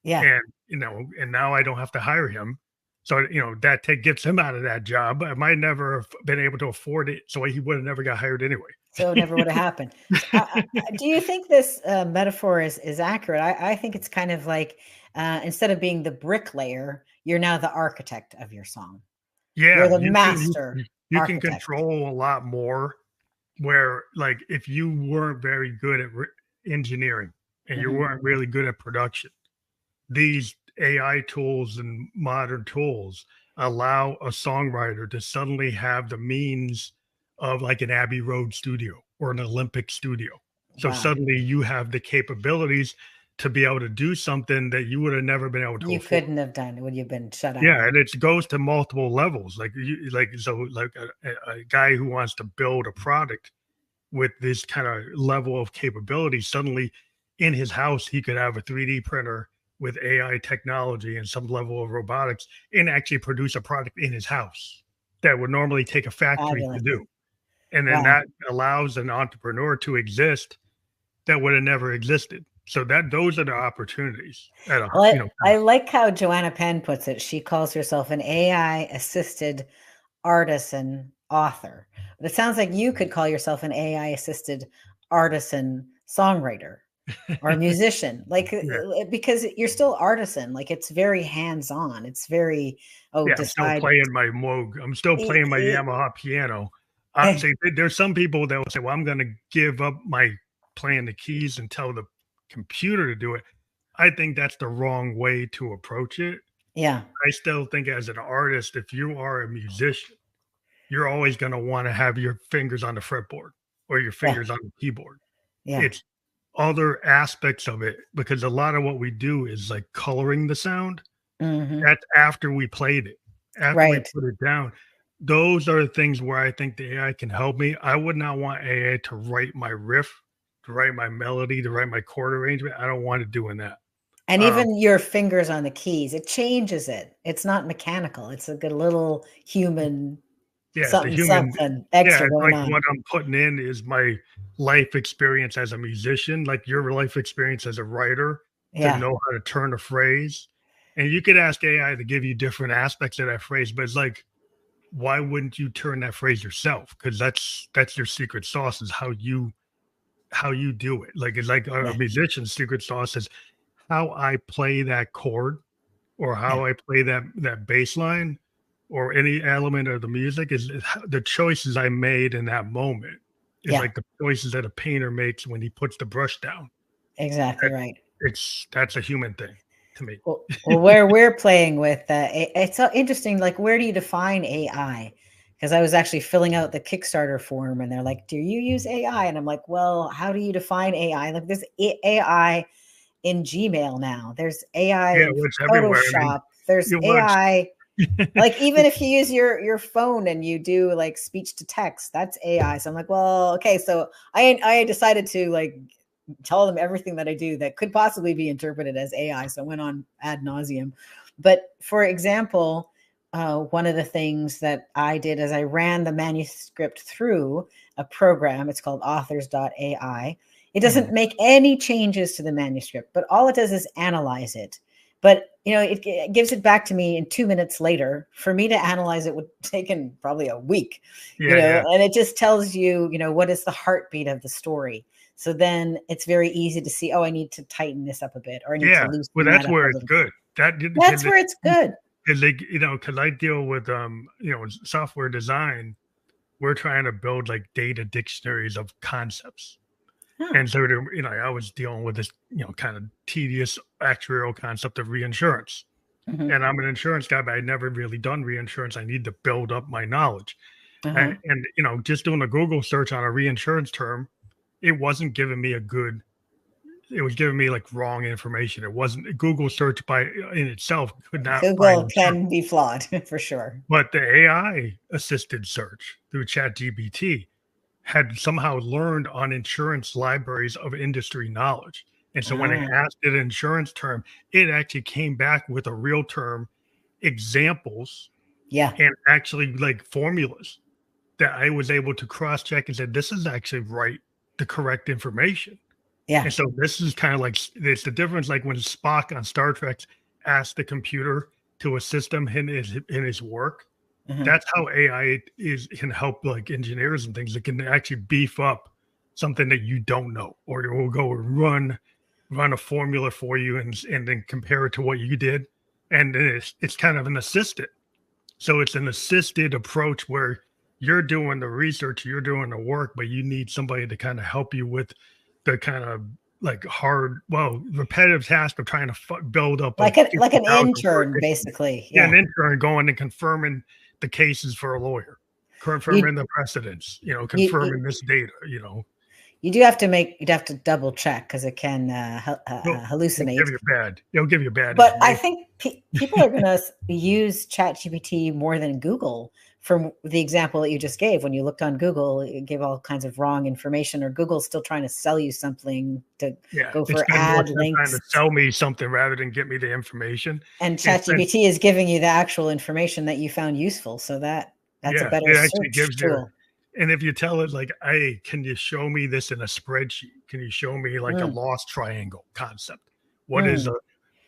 And, and now I don't have to hire him. So, that gets him out of that job. I might never have been able to afford it. So he would have never got hired anyway. So it never would have happened. Do you think this metaphor is accurate? I think it's kind of like instead of being the bricklayer, you're now the architect of your song. Yeah. You're the master. You can control a lot more where like if you weren't very good at engineering and you weren't really good at production, these AI tools and modern tools allow a songwriter to suddenly have the means of like an Abbey Road studio or an Olympic studio. So suddenly you have the capabilities to be able to do something that you would have never been able to. You couldn't have done when you've been shut out. Yeah, and it goes to multiple levels. Like a guy who wants to build a product with this kind of level of capability, suddenly in his house he could have a 3D printer with AI technology and some level of robotics and actually produce a product in his house that would normally take a factory to do. And then that allows an entrepreneur to exist that would have never existed. So those are the opportunities. I like how Joanna Penn puts it. She calls herself an AI assisted artisan author. But it sounds like you could call yourself an AI assisted artisan songwriter or musician, because you're still artisan. Like it's very hands-on. It's very I'm still playing my Moog. I'm still playing my Yamaha piano. There's some people that will say, well, I'm going to give up my playing the keys and tell the computer to do it. I think that's the wrong way to approach it. Yeah. I still think as an artist, if you are a musician, you're always going to want to have your fingers on the fretboard or your fingers on the keyboard. Yeah. It's other aspects of it because a lot of what we do is like coloring the sound. That's after we played it, after we put it down. Those are the things where I think the AI can help me. I would not want AI to write my riff, to write my melody, to write my chord arrangement. I don't want it doing that. And even your fingers on the keys, it changes it. It's not mechanical. It's like a little human Yeah, it's a something, human. something Yeah, extra it's going like on. what I'm putting in is my life experience as a musician, like your life experience as a writer to Yeah, know how to turn a phrase. And you could ask AI to give you different aspects of that phrase, but it's like, why wouldn't you turn that phrase yourself? Because that's your secret sauce is how you do it. Like it's like a yeah, musician's secret sauce is how I play that chord or yeah, how I play that bass line or any element of the music is the choices I made in that moment is yeah. like the choices that a painter makes when he puts the brush down. Exactly That, right. that's a human thing to me. Well, where we're playing with, it's so interesting. Like, where do you define AI? Because I was actually filling out the Kickstarter form, and they're like, "Do you use AI?" And I'm like, "Well, how do you define AI?" Like, there's AI in Gmail now. There's AI Yeah, in well, it's everywhere. I mean, Photoshop. There's you watch. AI. Like, even if you use your phone and you do like speech to text, that's AI. So I'm like, well, okay. So I decided to like tell them everything that I do that could possibly be interpreted as AI. So I went on ad nauseum. But for example, one of the things that I did is I ran the manuscript through a program. It's called authors.ai. It doesn't Mhm. make any changes to the manuscript, but all it does is analyze it. But it gives it back to me in 2 minutes later. For me to analyze it would taken probably a week, Yeah, yeah, and it just tells you, what is the heartbeat of the story. So then it's very easy to see, oh, I need to tighten this up a bit, or I need to yeah. Well, loosen that that's up a where it's little bit. good. That That's because where it's good. because I deal with software design. We're trying to build like data dictionaries of concepts. Huh. And so, I was dealing with this, kind of tedious actuarial concept of reinsurance. Hmm. And I'm an insurance guy, but I'd never really done reinsurance. I need to build up my knowledge. Uh-huh. And just doing a Google search on a reinsurance term, it wasn't giving me it was giving me like wrong information. It wasn't Google search in itself could not find Google insurance. can be flawed for sure. But the AI assisted search through ChatGPT had somehow learned on insurance libraries of industry knowledge. And so when I Ah, asked it an insurance term, it actually came back with a real term, examples, yeah, and actually like formulas that I was able to cross check and said, this is actually the correct information. yeah, And so this is kind of like it's the difference like when Spock on Star Trek asked the computer to assist him in his work. uh-huh. That's how AI can help like engineers and things. It can actually beef up something that you don't know, or it will go and run a formula for you and then compare it to what you did. And then it's kind of an assistant. So it's an assisted approach where you're doing the research, you're doing the work, but you need somebody to kind of help you with the kind of like repetitive task of trying to build up a Like an 50,000 word intern, document. basically. Yeah, Yeah. an intern going and confirming the cases for a lawyer, You confirming the precedents, you confirming this data, you'd have to double check because it can Well, hallucinate. it'll give you bad But I information. think people are going to use ChatGPT more than Google. From the example that you just gave, when you looked on Google, it gave all kinds of wrong information, or Google's still trying to sell you something to Yeah, go it's for spend more ad time trying links. to sell me something rather than get me the information. And It's been ChatGPT is giving you the actual information that you found useful. So that's a Yeah, better it actually search gives you tool. and if you tell it like, "Hey, can you show me this in a spreadsheet? Can you show me like a Mm, loss triangle concept? What is mm, a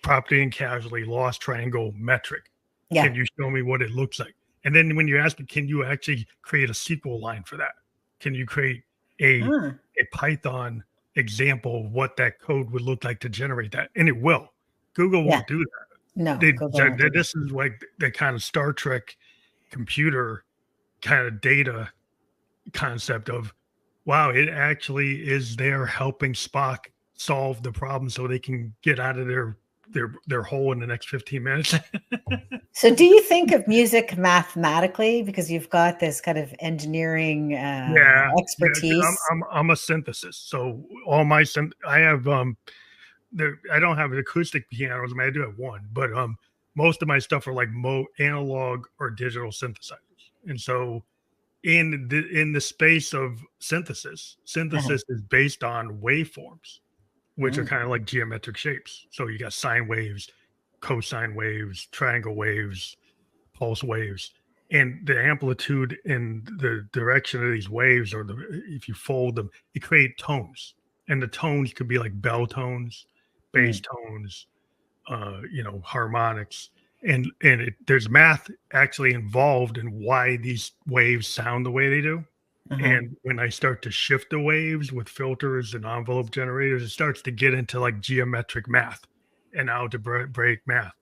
property and casualty loss triangle metric? yeah. Can you show me what it looks like?" And then when you ask it, "Can you actually create a SQL line for that? Can you create a Ah, Python example of what that code would look like to generate that?" And it will. Google yeah. won't do that. No, They Google won't do that. this is like the kind of Star Trek computer kind of data concept of, wow, it actually is there helping Spock solve the problem so they can get out of their hole in the next 15 minutes. So, do you think of music mathematically because you've got this kind of engineering Yeah, yeah. 'Cause expertise? I'm a synthesis, so all my I have I don't have acoustic pianos. I mean, I do have one, but most of my stuff are like analog or digital synthesizers, and so in the space of Uh-huh. synthesis is based on waveforms, which are Mm, kind of like geometric shapes. So you got sine waves, cosine waves, triangle waves, pulse waves. and the amplitude and the direction of these waves, or if you fold them, it create tones, and the tones could be like bell tones, bass tones, harmonics, and there's math actually involved in why these waves sound the way they do. And when I start to shift the waves with filters and envelope generators, it starts to get into like geometric math and algebraic math.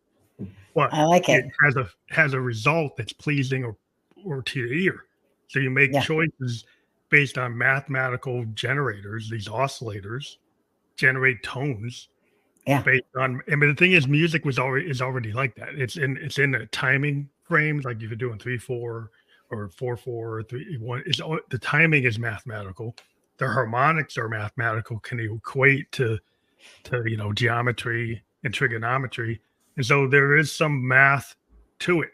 But I like it. Has a result that's pleasing or to the ear. So you make choices based on mathematical generators. These oscillators generate tones. Yeah. Based on, I mean, the thing is, music is already like that. It's in a timing frames, like if you're doing 3/4 or 4/4 or 3/1. The timing is mathematical. The harmonics are mathematical, can equate to geometry and trigonometry, and so there is some math to it.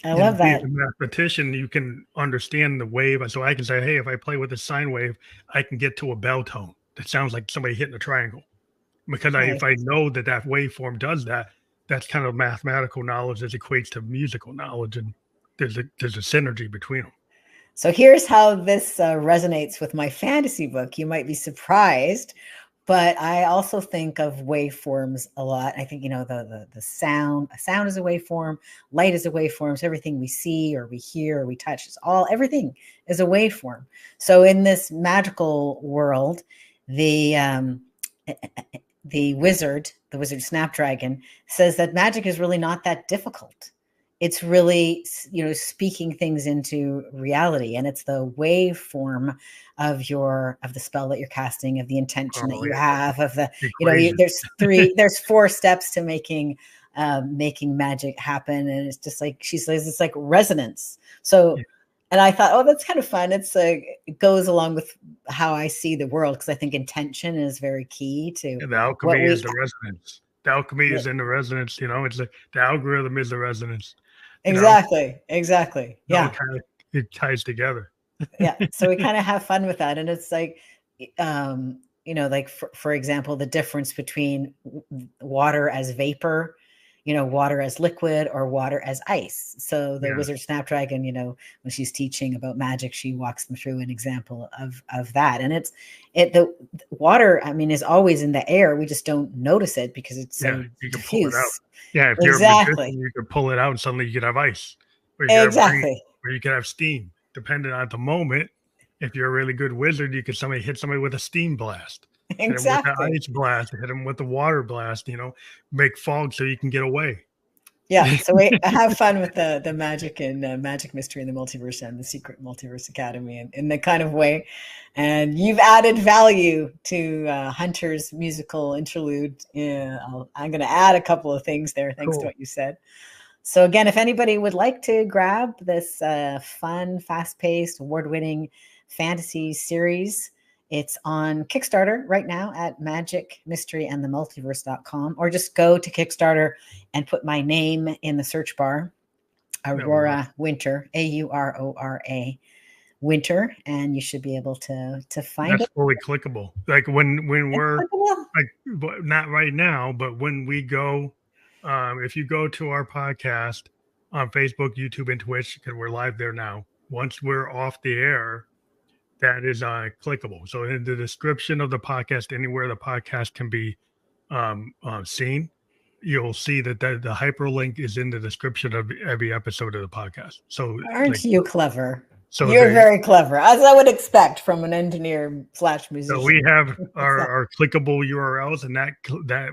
I love that. As a mathematician, you can understand the wave, and so I can say, hey, if I play with a sine wave, I can get to a bell tone that sounds like somebody hitting a triangle. Because if I know that waveform does that, that's kind of mathematical knowledge that equates to musical knowledge, and there's a synergy between them. So here's how this resonates with my fantasy book. You might be surprised, but I also think of waveforms a lot. I think, the sound is a waveform, light is a waveform. So everything we see or we hear or we touch everything is a waveform. So in this magical world, the wizard Snapdragon says that magic is really not that difficult. It's really, speaking things into reality, and it's the waveform of the spell that you're casting, of the intention that you have, of there's 4 steps to making magic happen. And it's just like, she says, it's like resonance. So, and I thought, that's kind of fun. It goes along with how I see the world, because I think intention is very key to the alchemy is the resonance. The alchemy is in the resonance. It's like the algorithm is the resonance. Exactly. Yeah. It ties together. Yeah. So we kind of have fun with that. And it's like, like for example, the difference between water as vapor, water as liquid, or water as ice. So the wizard Snapdragon, when she's teaching about magic, she walks them through an example of that. And the water, is always in the air. We just don't notice it because it's so you can diffuse. pull it out. Yeah, if you're a magician, you can pull it out and suddenly you could have ice. Or you could have steam, depending on the moment. If you're a really good wizard, you could hit somebody with a steam blast. Exactly. Hit them with the ice blast, hit them with the water blast, make fog so you can get away. Yeah, so we have fun with the magic and magic mystery in the multiverse and the secret Multiverse Academy in the kind of way. And you've added value to Hunter's musical interlude. I'm going to add a couple of things there, thanks to what you said. So again, if anybody would like to grab this fun, fast-paced, award-winning fantasy series, it's on Kickstarter right now at magicmysteryandthemultiverse.com, or just go to Kickstarter and put my name in the search bar, Aurora Winter, Aurora Winter, and you should be able to find it. That's fully clickable. Like when we're like, not right now, but when we go, if you go to our podcast on Facebook, YouTube, and Twitch, because we're live there now, once we're off the air, that is clickable. So in the description of the podcast, anywhere the podcast can be seen, you'll see that the hyperlink is in the description of every episode of the podcast. So aren't you clever? So you're very clever, as I would expect from an engineer / musician. So we have our clickable URLs, and that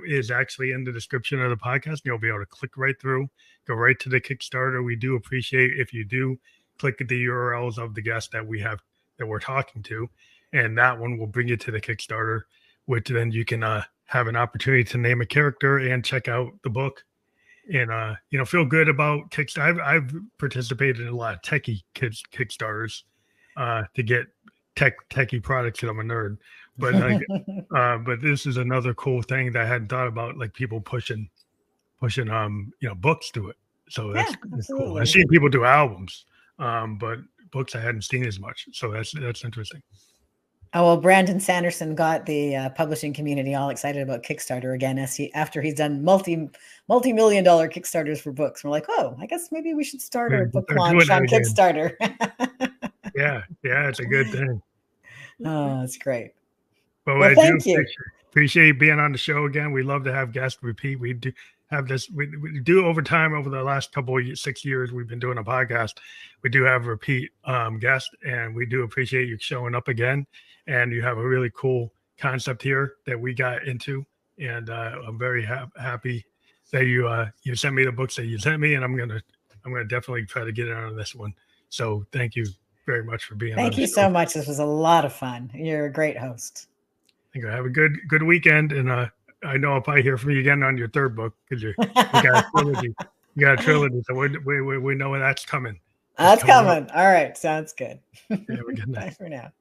is actually in the description of the podcast. You'll be able to click right through, go right to the Kickstarter. We do appreciate if you do click at the URLs of the guests that we're talking to, and that one will bring you to the Kickstarter, which then you can have an opportunity to name a character and check out the book, and feel good about Kickstarter. I've participated in a lot of techie Kickstarters to get techie products, because I'm a nerd, but but this is another cool thing that I hadn't thought about, like people pushing books to it. So that's cool. I've seen people do albums, but books I hadn't seen as much. So that's interesting. Oh, well, Brandon Sanderson got the publishing community all excited about Kickstarter again after he's done multi-million-dollar Kickstarters for books. We're like, oh, I guess maybe we should start our book launch on Kickstarter. Yeah, it's a good thing. Oh, that's great. Well, thank you. Appreciate you being on the show again. We love to have guests repeat. We do have this. We do over time over the last couple of 6 years we've been doing a podcast. We do have repeat guests, and we do appreciate you showing up again. And you have a really cool concept here that we got into, and I'm very happy that you sent me the books that you sent me, and I'm gonna definitely try to get in on this one. So thank you very much for being on. Thank you so much. This was a lot of fun. You're a great host. Think have a good weekend, and I know I'll probably hear from you again on your third book because you got a trilogy. You got a trilogy, so we know when that's coming. That's coming. All right, sounds good. Have a good night. Bye for now.